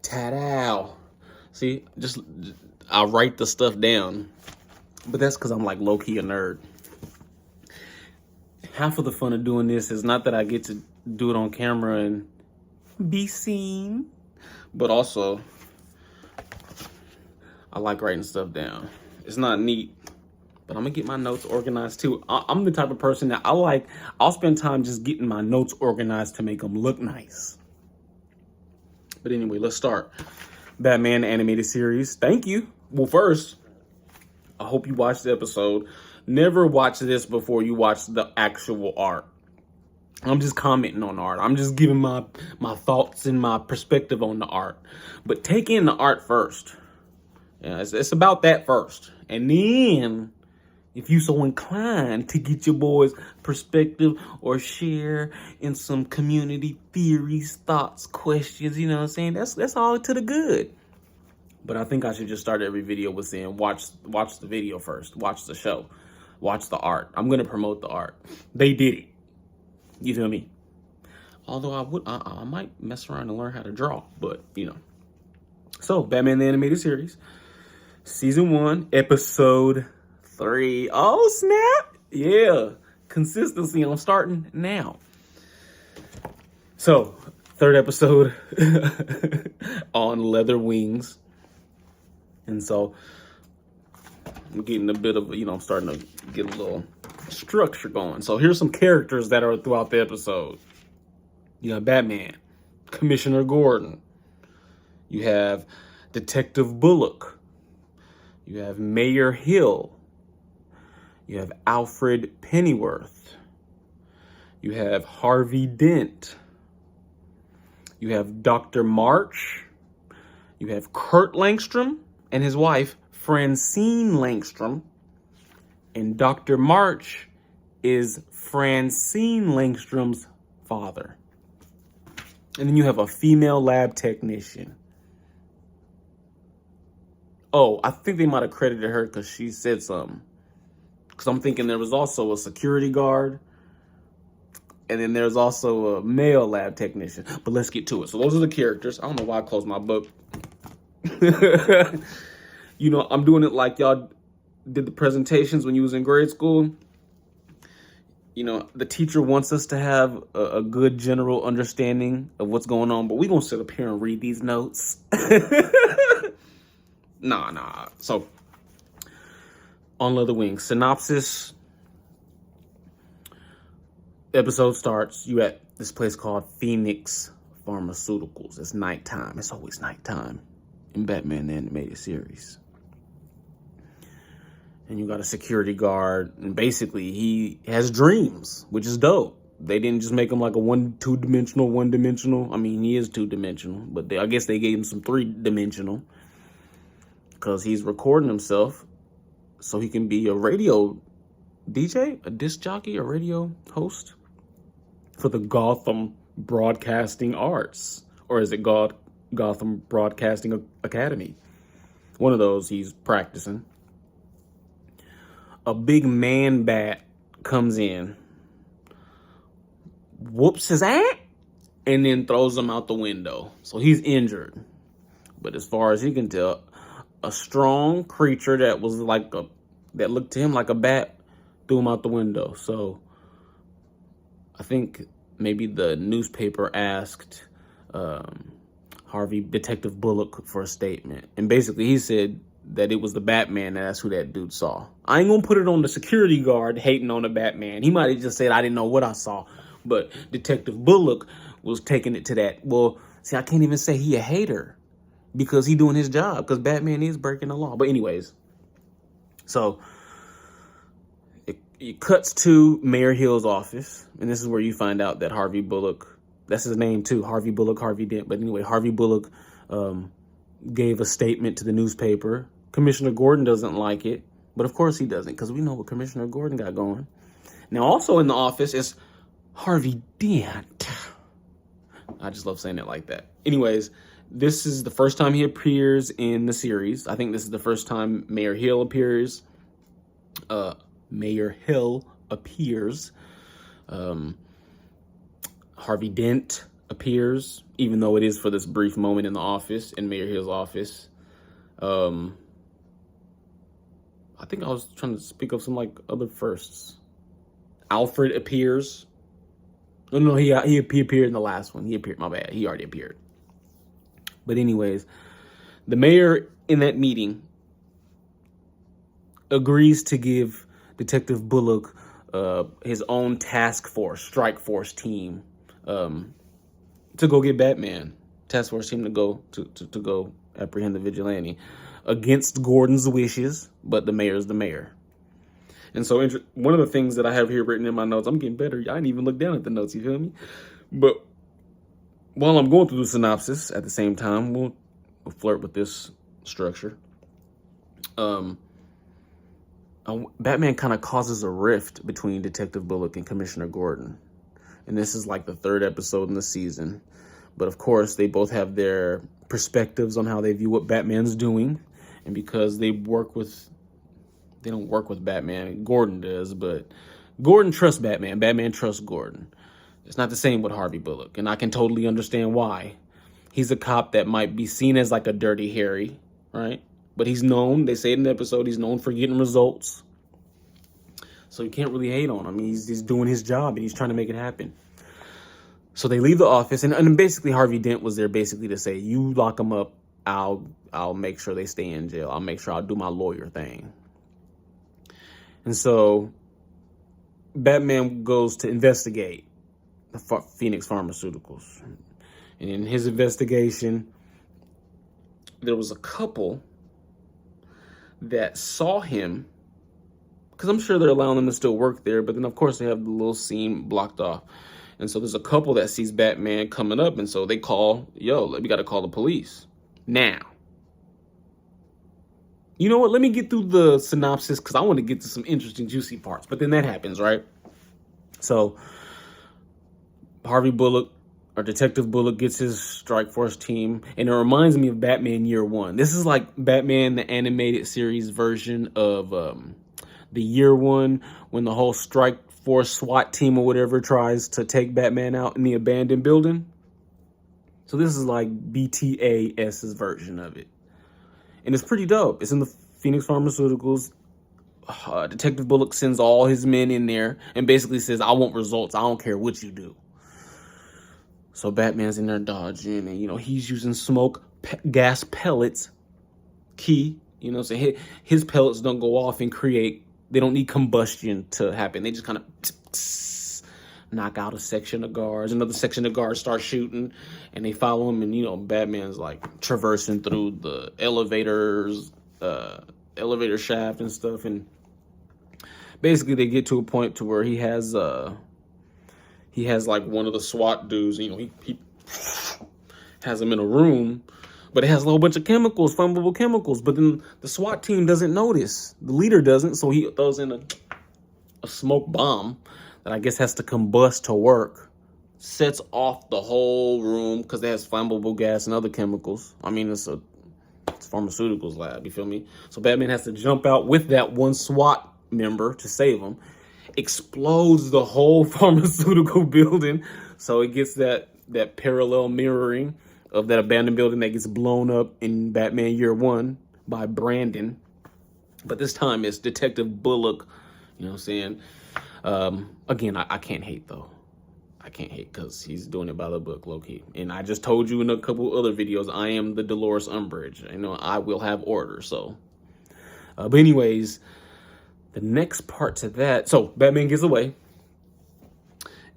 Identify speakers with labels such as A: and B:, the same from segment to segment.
A: Ta-da. See, I write the stuff down. But that's because I'm like low-key a nerd. Half of the fun of doing this is not that I get to do it on camera and be seen, but also I like writing stuff down. It's not neat, but I'm gonna get my notes organized too. I'm the type of person that I'll spend time just getting my notes organized to make them look nice. But anyway, let's start. Batman animated series. Thank you. Well, first, I hope you watched the episode. Never watch this before you watch the actual art. I'm just commenting on the art. I'm just giving my thoughts and my perspective on the art. But take in the art first. Yeah, it's about that first. And then, if you so inclined to get your boy's perspective or share in some community theories, thoughts, questions, you know what I'm saying? That's all to the good. But I think I should just start every video with saying, watch the video first. Watch the show. Watch the art. I'm going to promote the art. They did it. You feel me? Although I might mess around and learn how to draw, but you know. So, Batman the Animated Series, Season 1, Episode 3. Oh, snap. Yeah. Consistency. I'm starting now. So, third episode on Leather Wings. And so, I'm getting a bit of, I'm starting to get a little structure going. So here's some characters that are throughout the episode. You have Batman, Commissioner Gordon. You have Detective Bullock. You have Mayor Hill. You have Alfred Pennyworth. You have Harvey Dent. You have Dr. March. You have Kurt Langstrom and his wife, Francine Langstrom. And Dr. March is Francine Langstrom's father. And then you have a female lab technician. Oh, I think they might have credited her because she said something. Because I'm thinking there was also a security guard. And then there's also a male lab technician. But let's get to it. So those are the characters. I don't know why I closed my book. I'm doing it like y'all did the presentations when you was in grade school. The teacher wants us to have a good general understanding of what's going on, but we're going to sit up here and read these notes. Nah. So, on Leather Wings, synopsis. Episode starts. You at this place called Phoenix Pharmaceuticals. It's nighttime. It's always nighttime in Batman the Animated Series. And you got a security guard, and basically he has dreams, which is dope. They didn't just make him like a one-dimensional. I mean, he is two-dimensional, but I guess they gave him some three-dimensional because he's recording himself so he can be a radio DJ, a disc jockey, a radio host for the Gotham Broadcasting Arts. Or is it Gotham Broadcasting Academy? One of those he's practicing. A big man bat comes in, whoops his ass, and then throws him out the window. So he's injured. But as far as he can tell, a strong creature that looked to him like a bat threw him out the window. So I think maybe the newspaper asked Detective Bullock for a statement. And basically he said that it was the Batman, and that's who that dude saw. I ain't gonna put it on the security guard hating on the Batman. He might have just said, I didn't know what I saw. But Detective Bullock was taking it to that. Well, see, I can't even say he a hater because he doing his job, because Batman is breaking the law. But anyways, so it cuts to Mayor Hill's office, and this is where you find out that Harvey Bullock, that's his name too, Harvey Bullock, Harvey Dent. But anyway, Harvey Bullock gave a statement to the newspaper. Commissioner Gordon doesn't like it, but of course he doesn't, because we know what Commissioner Gordon got going. Now, also in the office is Harvey Dent. I just love saying it like that. Anyways, this is the first time he appears in the series. I think this is the first time Mayor Hill appears. Harvey Dent appears, even though it is for this brief moment in the office, in Mayor Hill's office. I think I was trying to speak of some like other firsts. Alfred appears. No, he appeared in the last one. He appeared. My bad. He already appeared. But anyways, the mayor in that meeting agrees to give Detective Bullock his own task force, strike force team, to go get Batman. Task force team to go apprehend the vigilante against Gordon's wishes, but the mayor's the mayor. And so one of the things that I have here written in my notes, I'm getting better. I didn't even look down at the notes, you feel me? But while I'm going through the synopsis at the same time, we'll flirt with this structure. Batman kind of causes a rift between Detective Bullock and Commissioner Gordon. And this is like the third episode in the season. But of course, they both have their perspectives on how they view what Batman's doing. And because they don't work with Batman, Gordon does, but Gordon trusts Batman. Batman trusts Gordon. It's not the same with Harvey Bullock, and I can totally understand why. He's a cop that might be seen as like a Dirty Harry, right? But he's known, they say in the episode, he's known for getting results. So you can't really hate on him. He's doing his job, and he's trying to make it happen. So they leave the office, and basically Harvey Dent was there basically to say, you lock them up, I'll make sure they stay in jail. I'll make sure I'll do my lawyer thing. And so Batman goes to investigate the Phoenix Pharmaceuticals. And in his investigation, there was a couple that saw him, because I'm sure they're allowing them to still work there, but then of course they have the little scene blocked off. And so there's a couple that sees Batman coming up, and so they call, we got to call the police. Now, you know what? Let me get through the synopsis because I want to get to some interesting, juicy parts. But then that happens, right? So Harvey Bullock, or Detective Bullock, gets his strike force team, and it reminds me of Batman Year One. This is like Batman, the animated series version of the Year One, when the whole strike force SWAT team or whatever tries to take Batman out in the abandoned building. So this is like BTAS's version of it. And it's pretty dope. It's in the Phoenix Pharmaceuticals. Detective Bullock sends all his men in there and basically says, I want results. I don't care what you do. So Batman's in there dodging, and, he's using smoke gas pellets. Key, so his pellets don't go off and they don't need combustion to happen. They just kind of knock out a section of guards. Another section of guards start shooting, and they follow him. And, Batman's like traversing through the elevator shaft and stuff. And basically they get to a point to where he has like one of the SWAT dudes, he has him in a room, but it has a whole bunch of chemicals, flammable chemicals. But then the SWAT team doesn't notice. The leader doesn't, so he throws in a smoke bomb that I guess has to combust to work. Sets off the whole room because it has flammable gas and other chemicals. It's pharmaceuticals lab, you feel me? So Batman has to jump out with that one SWAT member to save him. Explodes the whole pharmaceutical building. So it gets that parallel mirroring of that abandoned building that gets blown up in Batman Year One by Brandon. But this time it's Detective Bullock, Again, I can't hate, though. I can't hate because he's doing it by the book, low-key. And I just told you in a couple other videos, I am the Dolores Umbridge. I will have order, so. But anyways, the next part to that, so Batman gets away.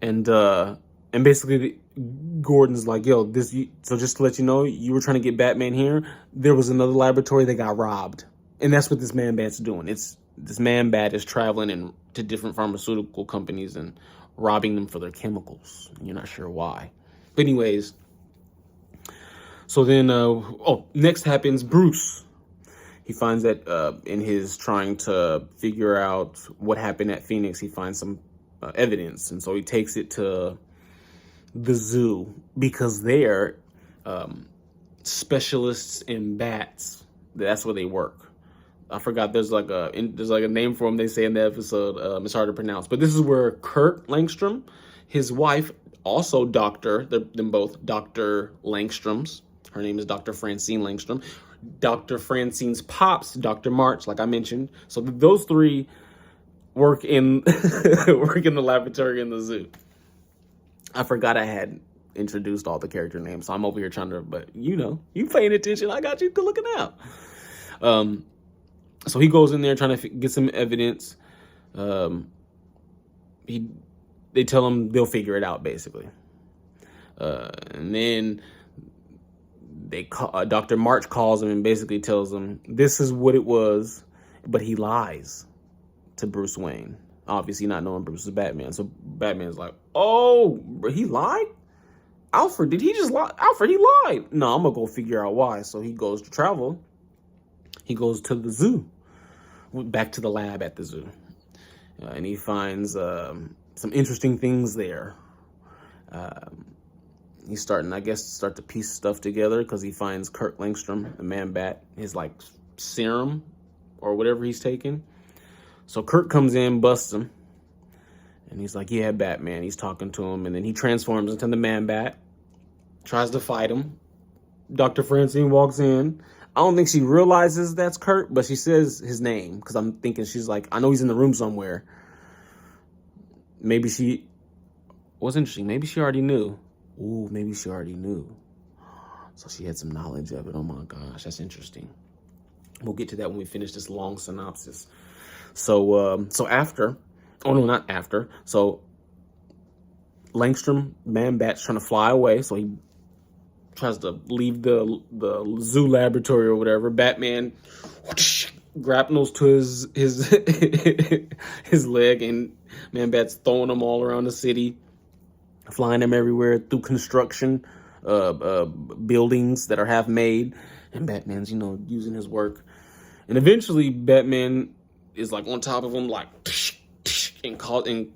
A: And basically Gordon's like, so just to let you know, you were trying to get Batman here. There was another laboratory that got robbed. And that's what this Man-Bat's doing. This Man-Bat is traveling to different pharmaceutical companies and robbing them for their chemicals. You're not sure why. But anyways, so then, next happens Bruce. He finds that in his trying to figure out what happened at Phoenix, he finds some evidence. And so he takes it to the zoo because they're specialists in bats. That's where they work. I forgot there's like a name for him they say in the episode. It's hard to pronounce. But this is where Kurt Langstrom, his wife, Also, them both Dr. Langstroms. Her name is Dr. Francine Langstrom. Dr. Francine's pops, Dr. March, like I mentioned. So those three work in work in the laboratory in the zoo. I forgot I had introduced all the character names, so I'm over here trying to, but you paying attention. I got you looking out. So he goes in there trying to get some evidence. They tell him they'll figure it out, basically. And then Dr. March calls him and basically tells him this is what it was, but he lies to Bruce Wayne, obviously not knowing Bruce is Batman. So Batman's like, oh, he lied? Alfred, did he just lie? Alfred, he lied. No, I'm gonna go figure out why. So he goes to travel. He goes to the zoo, back to the lab at the zoo, and he finds some interesting things there. He's starting to piece stuff together because he finds Kurt Langstrom, the Man-Bat, his like serum or whatever he's taking. So Kurt comes in, busts him, and he's like, yeah, Batman. He's talking to him, and then he transforms into the Man-Bat, tries to fight him. Dr. Francine walks in. I don't think she realizes that's Kurt, but she says his name because I'm thinking she's like, I know he's in the room somewhere. Maybe she was interesting. Maybe she already knew. Ooh, maybe she already knew. So she had some knowledge of it. Oh my gosh, that's interesting. We'll get to that when we finish this long synopsis. So after, oh no, not after. So Langstrom, Man-Bat's trying to fly away. So he tries to leave the zoo laboratory or whatever. Batman grapnels to his leg, and Man-Bat's throwing them all around the city, flying them everywhere through construction, buildings that are half made, and Batman's using his work, and eventually Batman is like on top of him, like and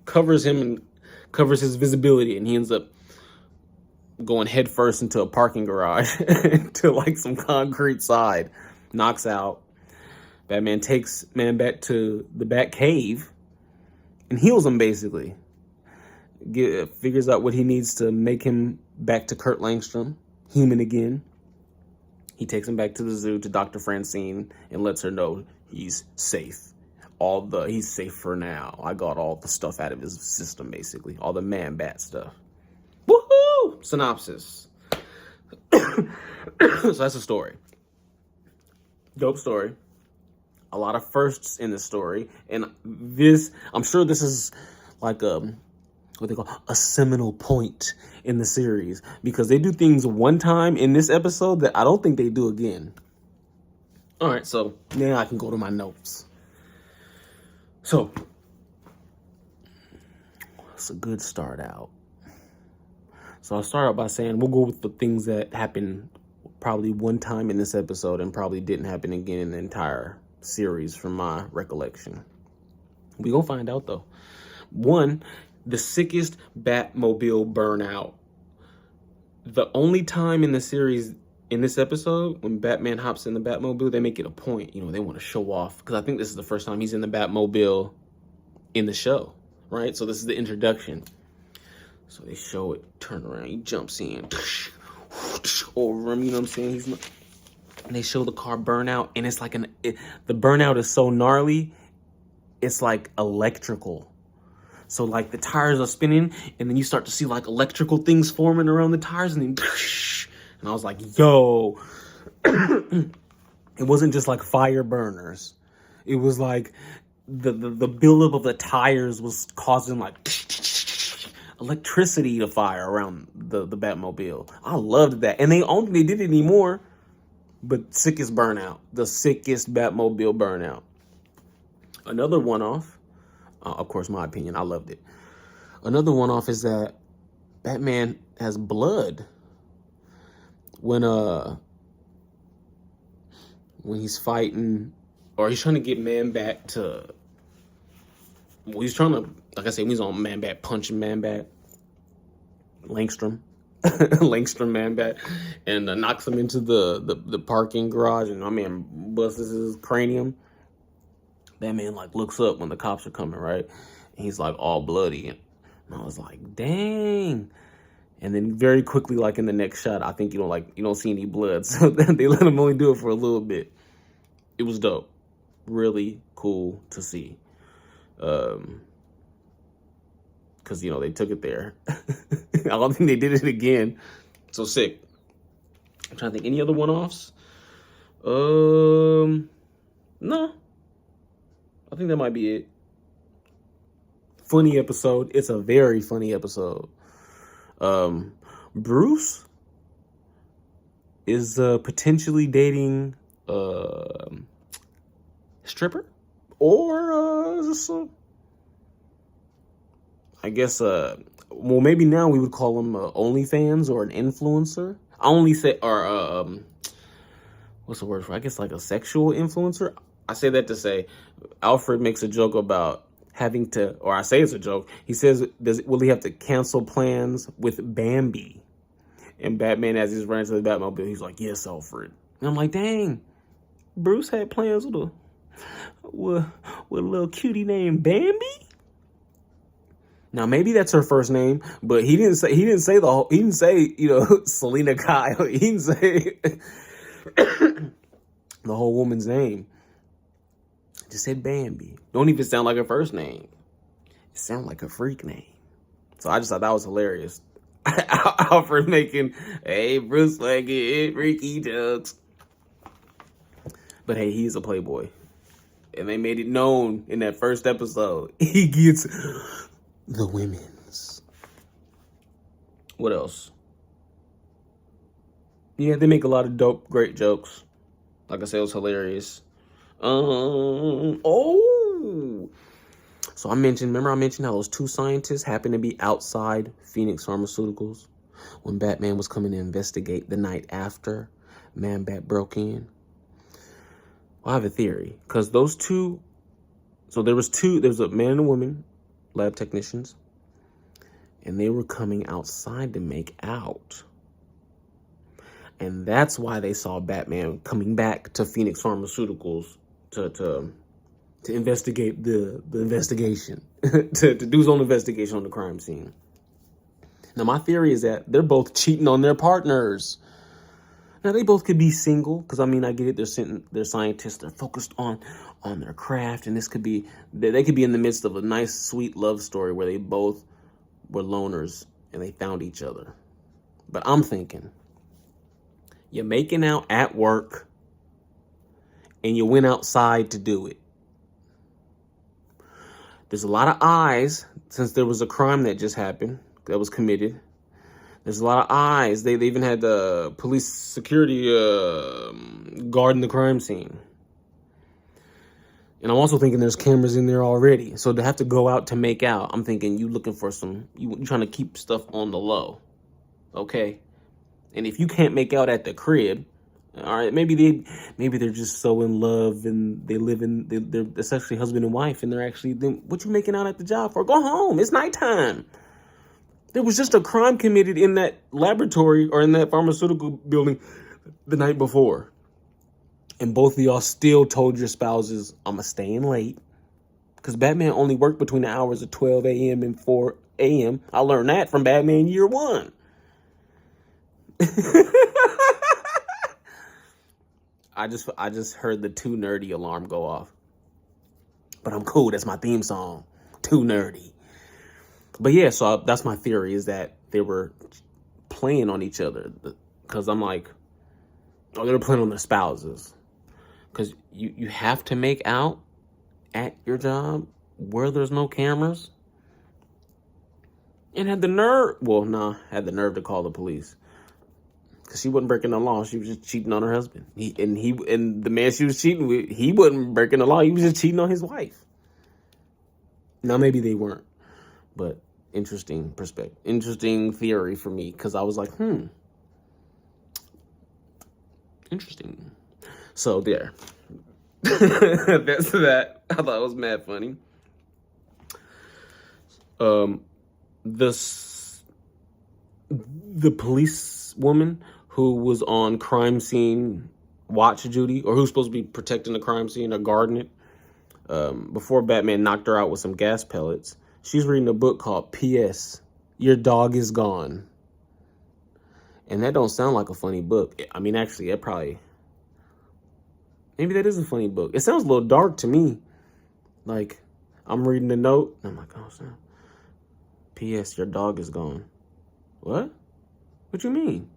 A: covers him and covers his visibility, and he ends up going headfirst into a parking garage to like some concrete side, knocks out. Batman takes Man-Bat to the Bat Cave and heals him, basically. Figures out what he needs to make him back to Kurt Langstrom, human again. He takes him back to the zoo to Dr. Francine and lets her know he's safe. He's safe for now. I got all the stuff out of his system, basically. All the Man-Bat stuff. Woohoo! Synopsis. So that's the story. Dope story. A lot of firsts in the story. And I'm sure this is like what they call a seminal point in the series, because they do things one time in this episode that I don't think they do again. All right, so now I can go to my notes. So it's a good start out. So I'll start out by saying we'll go with the things that happened probably one time in this episode and probably didn't happen again in the entire series from my recollection. We gonna find out though. One, the sickest Batmobile burnout. The only time in the series, in this episode, when Batman hops in the Batmobile, they make it a point. They want to show off, because I think this is the first time he's in the Batmobile in the show, right? So this is the introduction. So they show it, turn around, he jumps in, over him, you know what I'm saying? And they show the car burn out, and it's like the burnout is so gnarly, it's like electrical. So like the tires are spinning, and then you start to see like electrical things forming around the tires, and then, and I was like, yo, it wasn't just like fire burners. It was like the buildup of the tires was causing like electricity to fire around the Batmobile. I loved that. And they did it anymore, but sickest burnout. The sickest Batmobile burnout. Another one-off, of course, my opinion, I loved it. Another one-off is that Batman has blood when he's fighting, or he's trying to get Man-Bat to, well, he's trying to, like I said, he's on Man-Bat, punching Man-Bat, Langstrom Man-Bat, and knocks him into the parking garage, and busts his cranium. Batman like looks up when the cops are coming, right? And he's like all bloody, and I was like, dang, And then very quickly, like in the next shot, I think you don't see any blood. So they let him only do it for a little bit. It was dope. Really cool to see. Because, they took it there. I don't think they did it again. So sick. I'm trying to think. Any other one-offs? No. I think that might be it. Funny episode. It's a very funny episode. Bruce is potentially dating stripper, or I guess well, maybe now we would call him OnlyFans or an influencer. I only say, or what's the word for? I guess like a sexual influencer. I say that to say, Alfred makes a joke about having to, or I say it's a joke. He says, will he have to cancel plans with Bambi? And Batman, as he's running to the Batmobile, he's like, yes, Alfred. And I'm like, dang, Bruce had plans with a little cutie named Bambi. Now maybe that's her first name, but he didn't say Selena Kyle. He didn't say the whole woman's name. Just said Bambi. Don't even sound like her first name. It sounded like a freak name. So I just thought that was hilarious. Alfred making, hey, Bruce Leggett, freaky jokes. But hey, he's a playboy. And they made it known in that first episode. He gets the women's. What else? Yeah, they make a lot of dope, great jokes. Like I said, it was hilarious. So I mentioned how those two scientists happened to be outside Phoenix Pharmaceuticals when Batman was coming to investigate the night after Man-Bat broke in? Well, I have a theory, because those two, so there was a man and a woman, lab technicians, and they were coming outside to make out. And that's why they saw Batman coming back to Phoenix Pharmaceuticals to investigate the investigation, to do his own investigation on the crime scene. Now, my theory is that they're both cheating on their partners. Now, they both could be single, because, I get it, they're scientists, they're focused on their craft, and they could be in the midst of a nice, sweet love story where they both were loners, and they found each other. But I'm thinking, you're making out at work, and you went outside to do it. There's a lot of eyes, since there was a crime that just happened, that was committed. There's a lot of eyes. They even had the police security guarding the crime scene. And I'm also thinking there's cameras in there already. So to have to go out to make out, I'm thinking you looking for you trying to keep stuff on the low. Okay? And if you can't make out at the crib, all right, maybe they're just so in love and they're essentially husband and wife, and they're actually, what you making out at the job for? Go home. It's nighttime. There was just a crime committed in that laboratory or in that pharmaceutical building the night before. And both of y'all still told your spouses, I'm staying late. Because Batman only worked between the hours of 12 a.m. and 4 a.m. I learned that from Batman Year One. I just heard the Too Nerdy alarm go off. But I'm cool. That's my theme song. Too Nerdy. But yeah, so that's my theory, is that they were playing on each other. Because I'm like, they were playing on their spouses. Because you have to make out at your job where there's no cameras. And had the nerve to call the police. Because she wasn't breaking the law. She was just cheating on her husband. And the man she was cheating with, he wasn't breaking the law. He was just cheating on his wife. Now, maybe they weren't. But interesting perspective. Interesting theory for me. Because I was like, interesting. So, there. That's that. I thought it was mad funny. The police woman who was on crime scene watch duty, or who's supposed to be protecting the crime scene or guarding it, before Batman knocked her out with some gas pellets, she's reading a book called P.S. Your Dog is Gone. And that don't sound like a funny book. I mean, actually, maybe that is a funny book. It sounds a little dark to me. Like, I'm reading the note, and I'm like, oh, son. P.S. Your dog is gone. What? What you mean?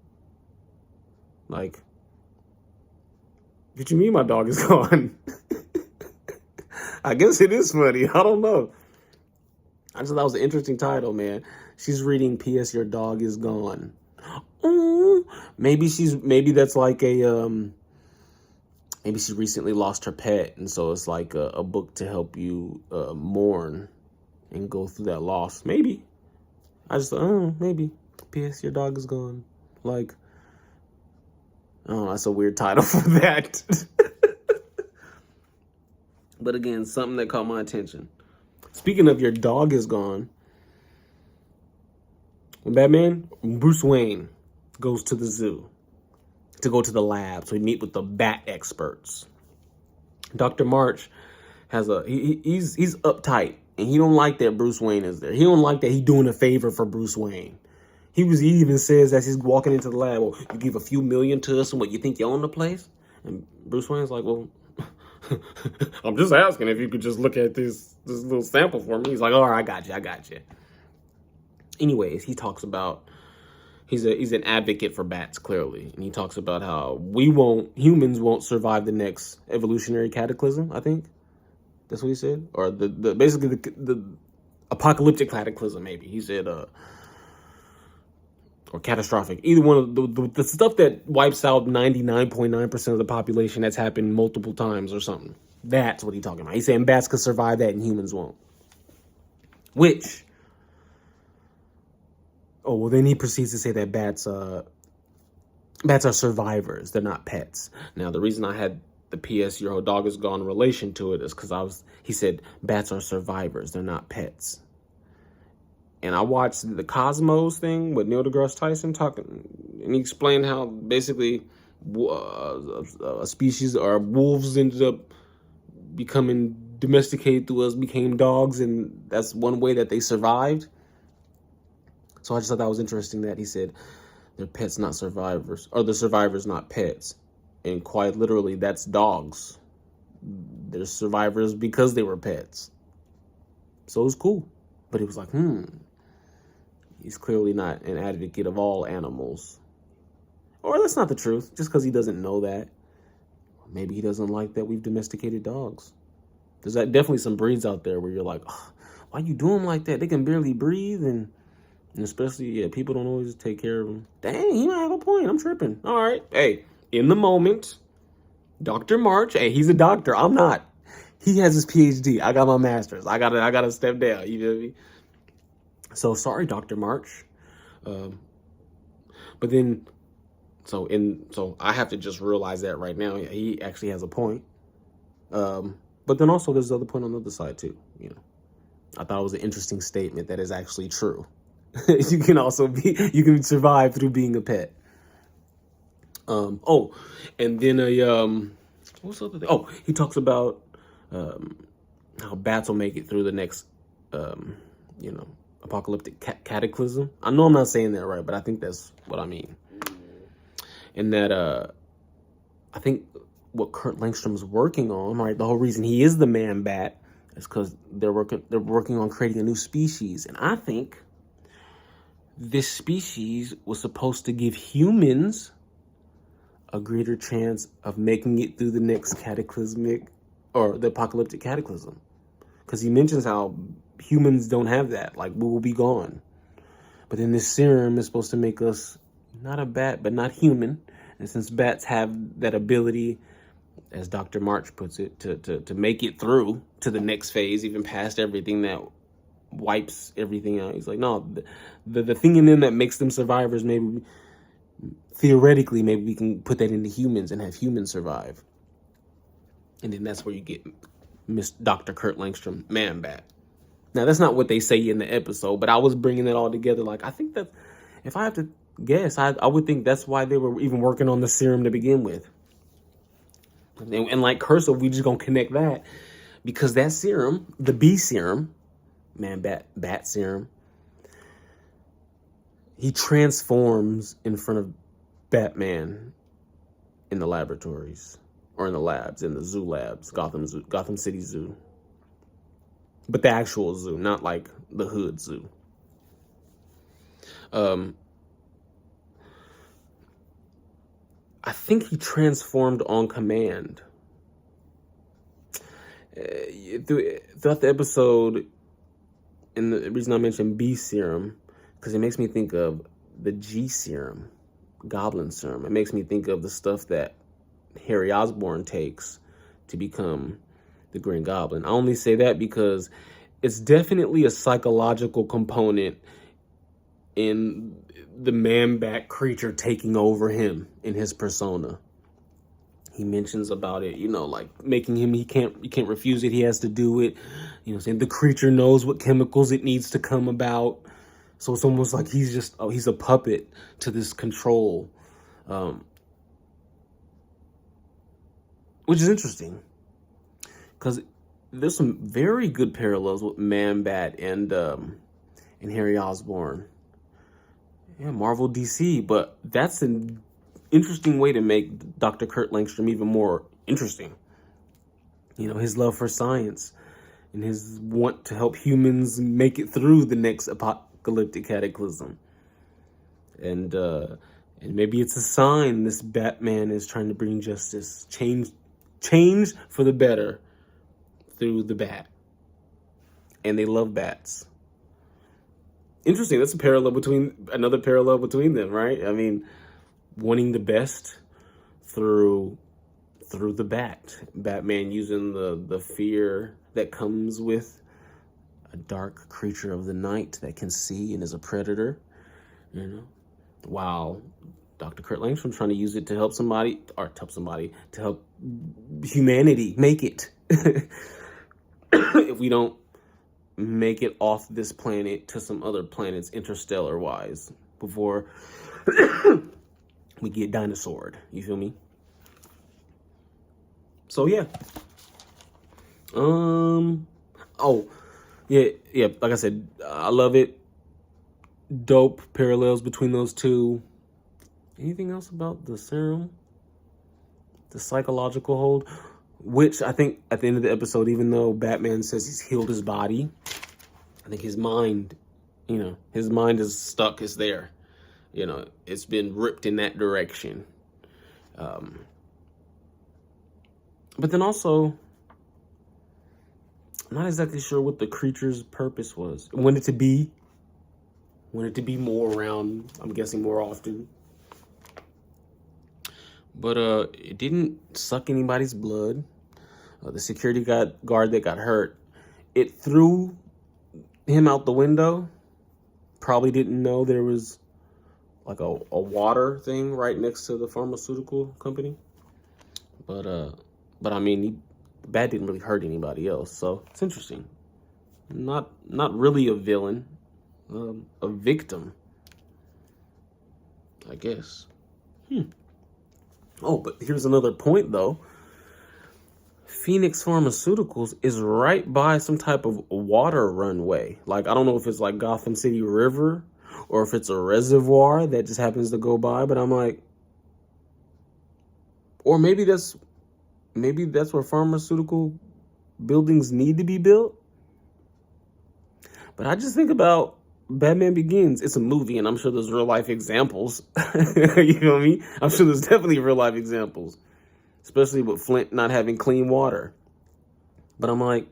A: Like, what you mean my dog is gone? I guess it is funny. I don't know. I just thought that was an interesting title, man. She's reading P.S. Your dog is gone. Oh, maybe that's like maybe she recently lost her pet, and so it's like a book to help you mourn and go through that loss. Maybe. I just thought, oh, maybe. P.S. Your dog is gone. Like, oh, that's a weird title for that. But again, something that caught my attention. Speaking of your dog is gone, when Bruce Wayne goes to the zoo to go to the lab, so he meet with the bat experts. Dr. March he's uptight, and he don't like that Bruce Wayne is there. He don't like that he doing a favor for Bruce Wayne. He even says as he's walking into the lab, well, you give a few million to us and what, you think you own the place? And Bruce Wayne's like, well, I'm just asking if you could just look at this little sample for me. He's like, all right, I got you. Anyways, he talks about, he's an advocate for bats, clearly. And he talks about how humans won't survive the next evolutionary cataclysm, I think. That's what he said. Or basically the apocalyptic cataclysm, maybe. He said, or catastrophic. Either one of the stuff that wipes out 99.9% of the population that's happened multiple times or something. That's what he's talking about. He's saying bats could survive that and humans won't. Which, then he proceeds to say that bats are survivors. They're not pets. Now, the reason I had the P.S. Your dog is gone relation to it is because he said bats are survivors. They're not pets. And I watched the Cosmos thing with Neil deGrasse Tyson talking, and he explained how basically a species or wolves ended up becoming domesticated through us, became dogs, and that's one way that they survived. So I just thought that was interesting that he said they're pets, not survivors, or the survivors, not pets. And quite literally, that's dogs. They're survivors because they were pets. So it was cool. But he was like, he's clearly not an advocate of all animals. Or that's not the truth, just because he doesn't know that. Maybe he doesn't like that we've domesticated dogs. There's definitely some breeds out there where you're like, why you do them like that? They can barely breathe, and especially, people don't always take care of them. Dang, he might have a point. I'm tripping. All right. Hey, in the moment, Dr. March, hey, he's a doctor. I'm not. He has his PhD. I got my master's. I gotta step down. You feel me? So sorry, Dr. March. But then, so I have to just realize that right now. He actually has a point. But then also there's the other point on the other side too. I thought it was an interesting statement that is actually true. You can survive through being a pet. And then what's the other thing? He talks about how bats will make it through the next apocalyptic cataclysm. I know I'm not saying that right, but I think that's what I mean. And that I think what Kurt Langstrom's working on, right? The whole reason he is the man bat is because they're working on creating a new species, and I think this species was supposed to give humans a greater chance of making it through the next cataclysmic or the apocalyptic cataclysm. Because he mentions how humans don't have that. Like, we will be gone. But then this serum is supposed to make us not a bat, but not human. And since bats have that ability, as Dr. March puts it, to make it through to the next phase, even past everything that wipes everything out. He's like, no, the thing in them that makes them survivors, maybe theoretically, maybe we can put that into humans and have humans survive. And then that's where you get Miss Dr. Kurt Langstrom, man bat. Now, that's not what they say in the episode, but I was bringing it all together. Like, I think that if I have to guess, I would think that's why they were even working on the serum to begin with. And like Cursive, we just gonna connect that because that serum, the bee serum, bat serum, he transforms in front of Batman in the laboratories, or in the labs, in the zoo labs, Gotham City Zoo. But the actual zoo, not like the hood zoo. I think he transformed on command. Throughout the episode, and the reason I mentioned B serum, because it makes me think of the G serum, Goblin serum. It makes me think of the stuff that Harry Osborn takes to become the Green Goblin. I only say that because it's definitely a psychological component in the man-bat creature taking over him in his persona. He mentions about it, like making him, you can't refuse it. He has to do it. Saying the creature knows what chemicals it needs to come about. So it's almost like he's a puppet to this control, which is interesting because there's some very good parallels with Man-Bat and Harry Osborn. Yeah, Marvel DC, but that's an interesting way to make Dr. Kurt Langstrom even more interesting. His love for science and his want to help humans make it through the next apocalyptic cataclysm. And maybe it's a sign this Batman is trying to bring justice, change for the better through the bat. And they love bats. Interesting. That's another parallel between them, right? I mean, wanting the best through the bat. Batman using the fear that comes with a dark creature of the night that can see and is a predator, while Dr. Kurt Langstrom trying to use it to help to help humanity make it. If we don't make it off this planet to some other planets, interstellar wise, before we get dinosaured. You feel me? So yeah. Yeah. Like I said, I love it. Dope parallels between those two. Anything else about the serum? The psychological hold? Which I think at the end of the episode, even though Batman says he's healed his body, I think his mind, his mind is stuck, is there. It's been ripped in that direction. But then also, I'm not exactly sure what the creature's purpose was. Wanted to be more around, I'm guessing, more often. But it didn't suck anybody's blood. The security guard that got hurt, it threw him out the window. Probably didn't know there was like a water thing right next to the pharmaceutical company. But I mean, the bat didn't really hurt anybody else, so it's interesting. Not really a villain, a victim, I guess. Oh, but here's another point, though. Phoenix Pharmaceuticals is right by some type of water runway. Like, I don't know if it's like Gotham City River or if it's a reservoir that just happens to go by, but I'm like, or maybe that's where pharmaceutical buildings need to be built. But I just think about Batman Begins. It's a movie, and I'm sure there's real life examples. You know what I mean? I'm sure there's definitely real life examples, especially with Flint not having clean water. But I'm like,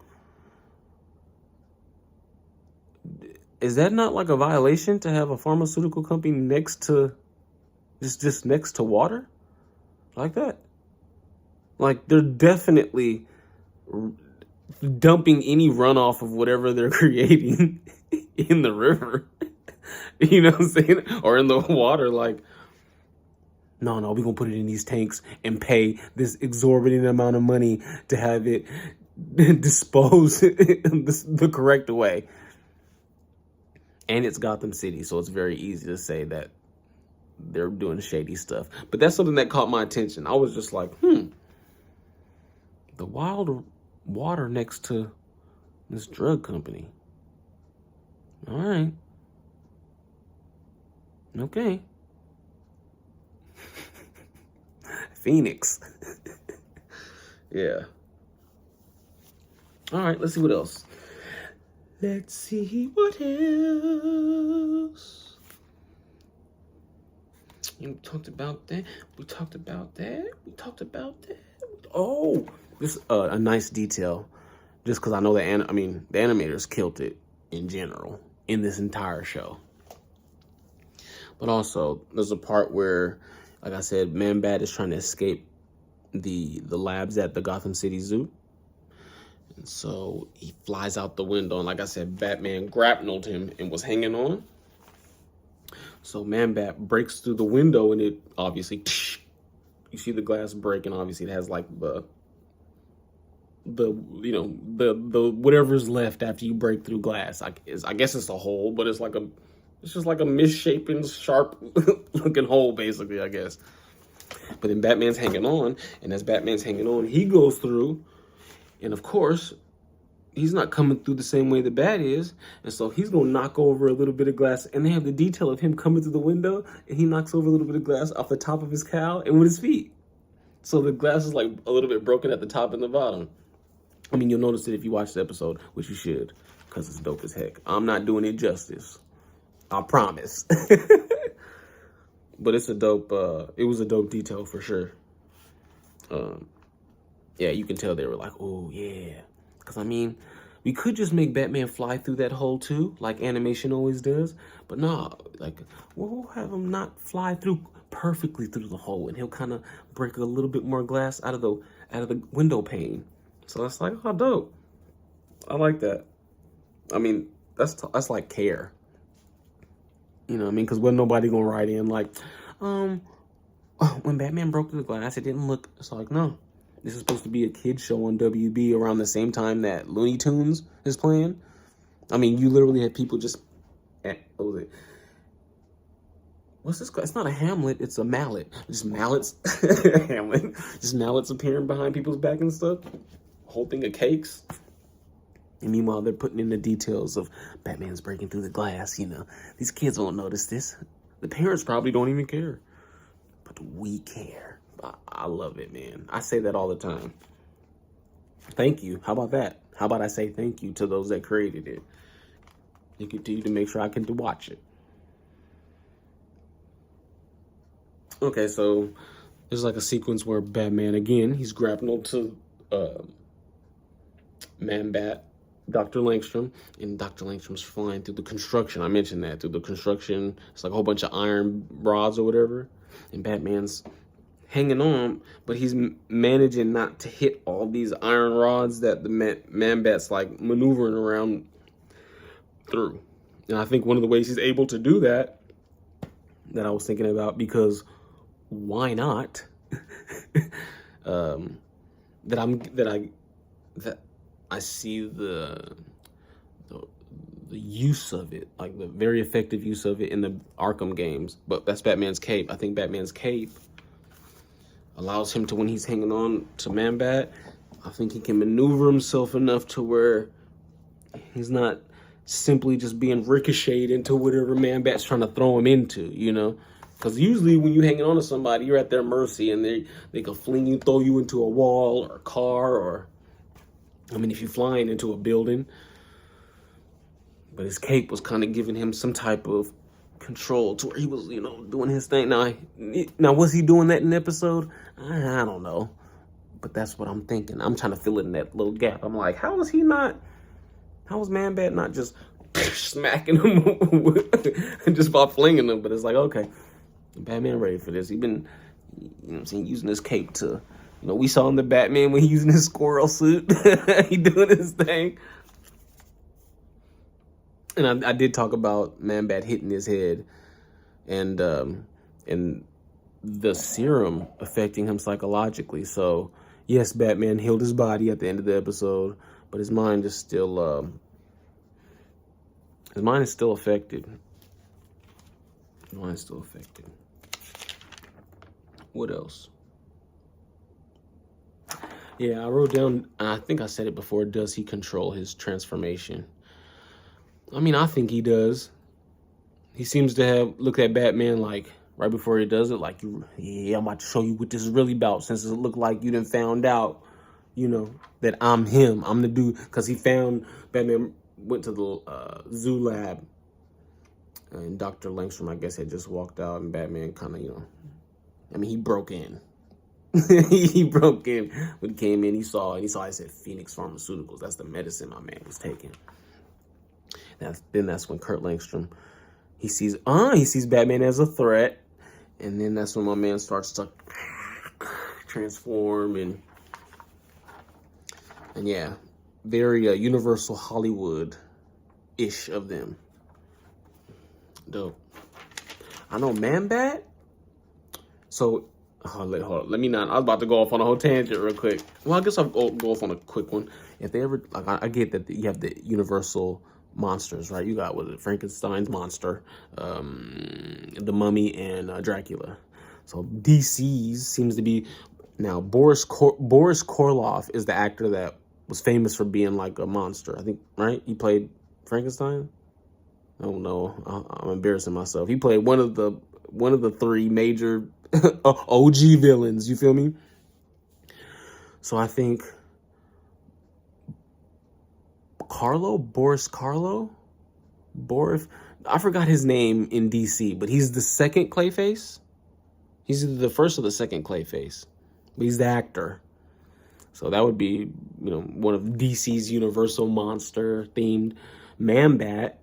A: is that not like a violation to have a pharmaceutical company next to, just next to water? Like that? Like, they're definitely dumping any runoff of whatever they're creating in the river. You know what I'm saying? Or in the water. Like, no, we're going to put it in these tanks and pay this exorbitant amount of money to have it disposed the correct way. And it's Gotham City, so it's very easy to say that they're doing shady stuff. But that's something that caught my attention. I was just like, the wild water next to this drug company. All right. Okay. Phoenix. Yeah. All right, let's see what else. Let's see what else. We talked about that. We talked about that. We talked about that. Oh, this a nice detail. Just because I know the animators killed it in general in this entire show. But also, there's a part where, like I said, Man-Bat is trying to escape the labs at the Gotham City Zoo. And so he flies out the window, and like I said, Batman grappled him and was hanging on. So Man-Bat breaks through the window, and it obviously, you see the glass break, and obviously it has like the whatever's left after you break through glass. I guess it's a hole, but it's just like a misshapen, sharp looking hole, basically, I guess. But then Batman's hanging on, and as Batman's hanging on, he goes through, and of course, he's not coming through the same way the Bat is, and so he's gonna knock over a little bit of glass, and they have the detail of him coming through the window, and he knocks over a little bit of glass off the top of his cowl and with his feet. So the glass is like a little bit broken at the top and the bottom. I mean, you'll notice it if you watch the episode, which you should, because it's dope as heck. I'm not doing it justice. I promise. But it's a dope, it was a dope detail for sure. Yeah, you can tell they were like, oh, yeah. Because, I mean, we could just make Batman fly through that hole, too, like animation always does. But no, like, we'll have him not fly through perfectly through the hole, and he'll kind of break a little bit more glass out of the window pane. So that's like, oh, dope. I like that. I mean, that's like care. You know what I mean? Because wasn't nobody gonna write in like, when Batman broke through the glass, it didn't look. It's like, no, this is supposed to be a kid show on WB around the same time that Looney Tunes is playing. I mean, you literally had people just, what was it? What's this? It's not a Hamlet. It's a mallet. Just mallets. Hamlet. Just mallets appearing behind people's back and stuff. Whole thing of cakes. And meanwhile, they're putting in the details of Batman's breaking through the glass, you know. These kids won't notice this. The parents probably don't even care. But we care. I love it, man. I say that all the time. Thank you. How about that? How about I say thank you to those that created it? You continue to make sure I can watch it. Okay, so there's like a sequence where Batman, again, he's grappled to Man-Bat, Dr. Langstrom, and Dr. Langstrom's flying through the construction. I mentioned that, through the construction. It's like a whole bunch of iron rods or whatever. And Batman's hanging on, but he's managing not to hit all these iron rods that the Man-Bat's like maneuvering around through. And I think one of the ways he's able to do that I was thinking about, because why not? that I see the use of it, like the very effective use of it in the Arkham games. But that's Batman's cape. I think Batman's cape allows him to, when he's hanging on to Man-Bat, I think he can maneuver himself enough to where he's not simply just being ricocheted into whatever Man-Bat's trying to throw him into, you know? Because usually when you're hanging on to somebody, you're at their mercy, and they can fling you, throw you into a wall or a car, or, I mean, if you're flying into a building. But his cape was kind of giving him some type of control to where he was, you know, doing his thing. Now was he doing that in the episode? I don't know. But that's what I'm thinking. I'm trying to fill in that little gap. I'm like, how was Man-Bat not just smacking him just by flinging him? But it's like, okay, Batman ready for this. He been, you know what I'm saying, using his cape to, you know, we saw in the Batman when he using his squirrel suit. He doing his thing. And I did talk about Man-Bat hitting his head and the serum affecting him psychologically. So, yes, Batman healed his body at the end of the episode, but his mind is still affected. His mind is still affected. What else? Yeah, I wrote down, and I think I said it before, does he control his transformation? I mean, I think he does. He seems to have looked at Batman like, right before he does it, like, I'm about to show you what this is really about, since it looked like you done found out, that I'm him. I'm the dude. Because Batman went to the zoo lab, and Dr. Langstrom, I guess, had just walked out, and Batman kind of, he broke in. He broke in. When he came in, he saw, I said, Phoenix Pharmaceuticals. That's the medicine my man was taking. That's when Kurt Langstrom, he sees Batman as a threat, and then that's when my man starts to transform, and yeah, very Universal Hollywood-ish of them. Dope. I know Man-Bat. So, hold on, let me not. I was about to go off on a whole tangent real quick. Well, I guess I'll go off on a quick one. If they ever, I get that you have the Universal monsters, right? You got, Frankenstein's monster, the Mummy, and Dracula. So DC's seems to be, now Boris Karloff is the actor that was famous for being like a monster, I think, right? He played Frankenstein. I don't know. I'm embarrassing myself. He played one of the three major OG villains. You feel me? So I think Boris Karloff, I forgot his name in DC, but he's the second Clayface. He's either the first or the second Clayface, but he's the actor. So that would be, one of DC's Universal monster themed Man-Bat,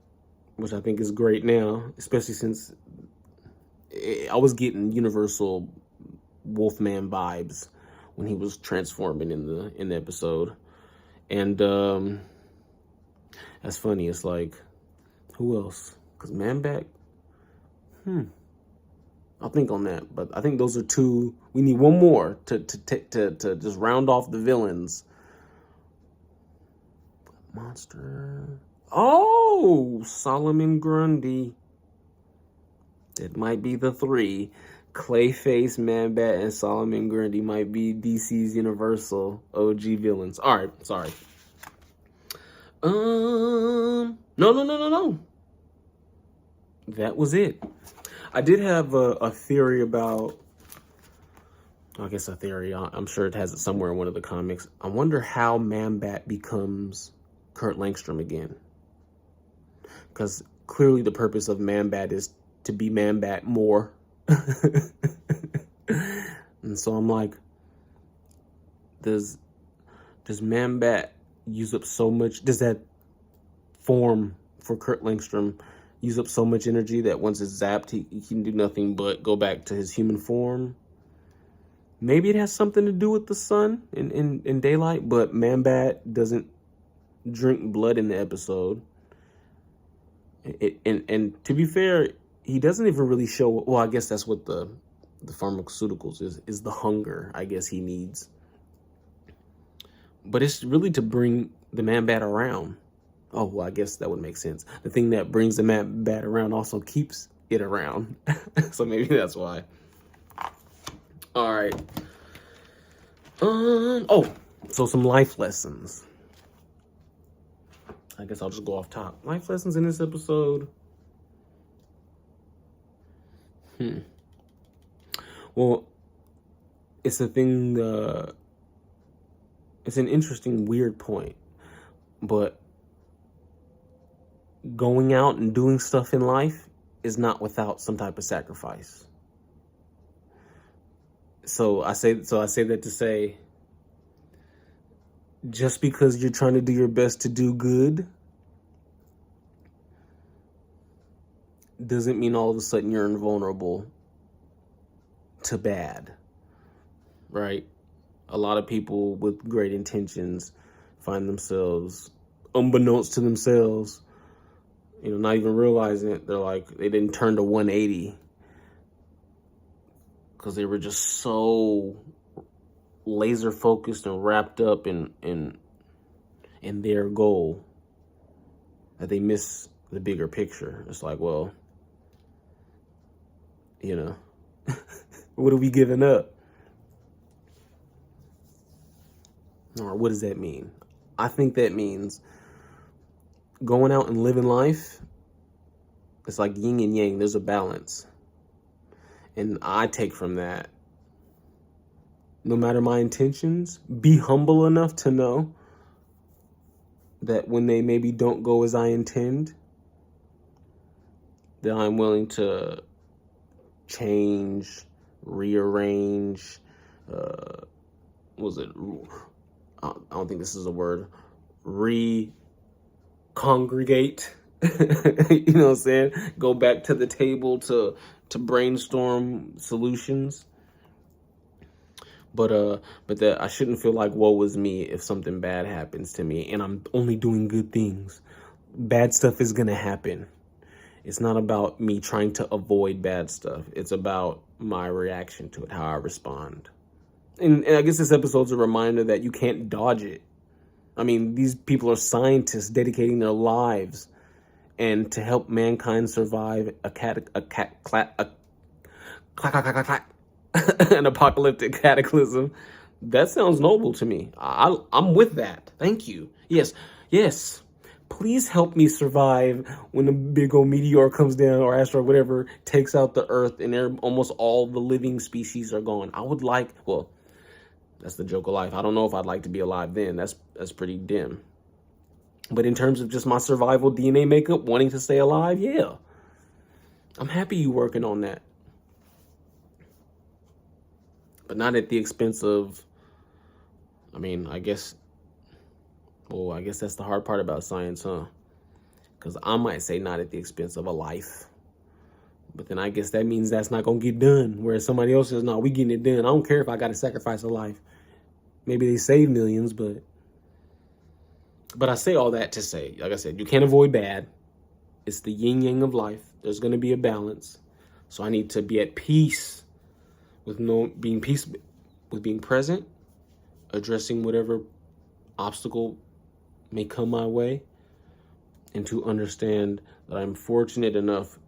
A: which I think is great now, especially since I was getting Universal Wolfman vibes when he was transforming in the episode. And that's funny. It's like, who else? Because Man-Bat, I'll think on that. But I think those are two. We need one more to just round off the villains. Monster. Oh, Solomon Grundy. It might be the three. Clayface, Man-Bat, and Solomon Grundy might be DC's Universal OG villains. All right, sorry. No. That was it. I did have a theory about, I guess a theory, I'm sure it has it somewhere in one of the comics. I wonder how Man-Bat becomes Kurt Langstrom again. Because clearly the purpose of Man-Bat is to be Man-Bat more. And so I'm like, does Man-Bat use up so much, does that form for Kurt Langstrom use up so much energy that once it's zapped, he can do nothing but go back to his human form? Maybe it has something to do with the sun in daylight, but Man-Bat doesn't drink blood in the episode. And to be fair, he doesn't even really show, well, I guess that's what the pharmaceuticals is the hunger, I guess, he needs. But it's really to bring the Man-Bat around. Oh, well, I guess that would make sense. The thing that brings the Man-Bat around also keeps it around. So maybe that's why. All right. So some life lessons. I guess I'll just go off top. Life lessons in this episode. Well, it's a thing, it's an interesting, weird point, but going out and doing stuff in life is not without some type of sacrifice. So I say that to say, just because you're trying to do your best to do good doesn't mean all of a sudden you're invulnerable to bad, right? A lot of people with great intentions find themselves, unbeknownst to themselves, not even realizing it, they didn't turn to 180 because they were just so laser focused and wrapped up in their goal that they miss the bigger picture. It's like, well, what are we giving up? Or what does that mean? I think that means going out and living life. It's like yin and yang. There's a balance. And I take from that, no matter my intentions, be humble enough to know that when they maybe don't go as I intend, that I'm willing to change, rearrange, was it, I don't think this is a word, congregate. You know what I'm saying? Go back to the table to brainstorm solutions. But that I shouldn't feel like woe is me if something bad happens to me and I'm only doing good things. Bad stuff is gonna happen. It's not about me trying to avoid bad stuff. It's about my reaction to it, how I respond. And I guess this episode's a reminder that you can't dodge it. I mean, these people are scientists dedicating their lives and to help mankind survive an apocalyptic cataclysm. That sounds noble to me. I'm with that. Thank you. Yes. Please help me survive when a big old meteor comes down or asteroid, whatever, takes out the Earth and almost all the living species are gone. I would like, well, that's the joke of life. I don't know if I'd like to be alive then. That's pretty dim. But in terms of just my survival DNA makeup, wanting to stay alive, yeah. I'm happy you working on that. But not at the expense of, I guess that's the hard part about science, huh? Because I might say not at the expense of a life. But then I guess that means that's not going to get done. Whereas somebody else says, no, we getting it done. I don't care if I got to sacrifice a life. Maybe they save millions, but I say all that to say, like I said, you can't avoid bad. It's the yin yang of life. There's going to be a balance. So I need to be at peace with being present, addressing whatever obstacle may come my way, and to understand that I'm fortunate enough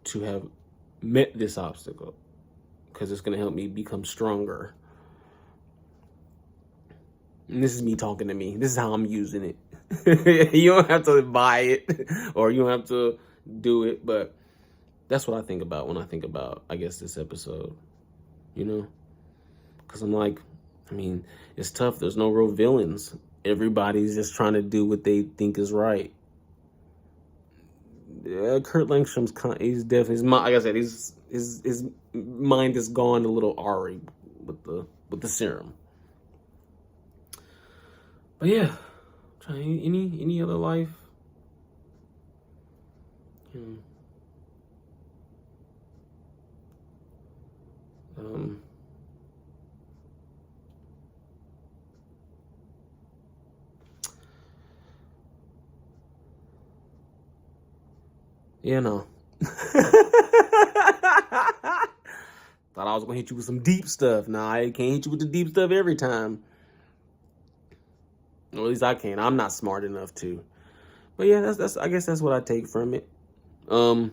A: to have met this obstacle because it's going to help me become stronger. And this is me talking to me. This is how I'm using it. You don't have to buy it or you don't have to do it, but that's what I think about when I think about, I guess, this episode, you know? Because I'm like, it's tough. There's no real villains. Everybody's just trying to do what they think is right. Kurt Langstrom's he's definitely, like I said, his mind is gone a little Ari with the serum. But yeah, any other life? Yeah, no. Thought I was gonna hit you with some deep stuff. Nah, I can't hit you with the deep stuff every time. Or at least I can't. I'm not smart enough to. But yeah, that's I guess that's what I take from it. And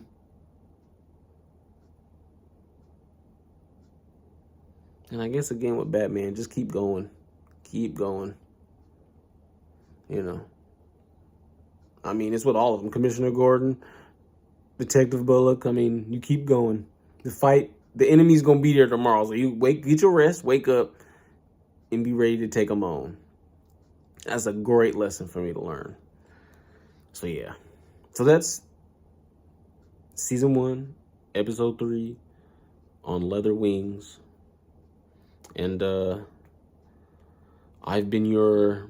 A: I guess again with Batman, just keep going. Keep going. You know. It's with all of them. Commissioner Gordon, Detective Bullock. You keep going. The enemy's gonna be there tomorrow. So you get your rest, wake up, and be ready to take them on. That's a great lesson for me to learn. So yeah. So that's season 1, episode 3 on Leather Wings. And I've been your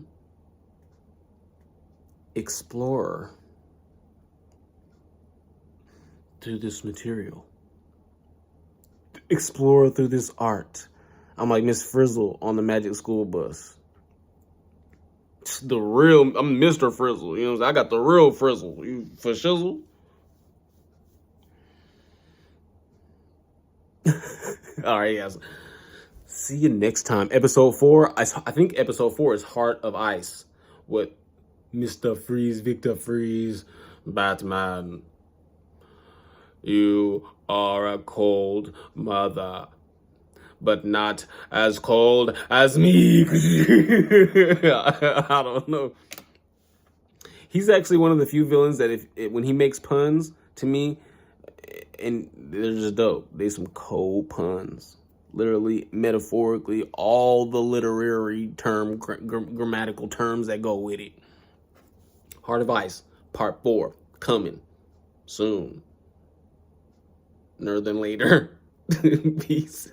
A: explorer through this material. Explorer through this art. I'm like Miss Frizzle on the Magic School Bus. I'm Mr. Frizzle. You know what I'm saying? I got the real Frizzle. You for shizzle? All right, yes. See you next time. Episode 4. I think episode 4 is Heart of Ice with Mr. Freeze, Victor Freeze, Batman. You are a cold mother, but not as cold as me. I don't know. He's actually one of the few villains that when he makes puns, to me, and they're just dope. They some cold puns. Literally, metaphorically, all the literary grammatical terms that go with it. Heart of Ice, Part 4, coming soon. Than later. Peace.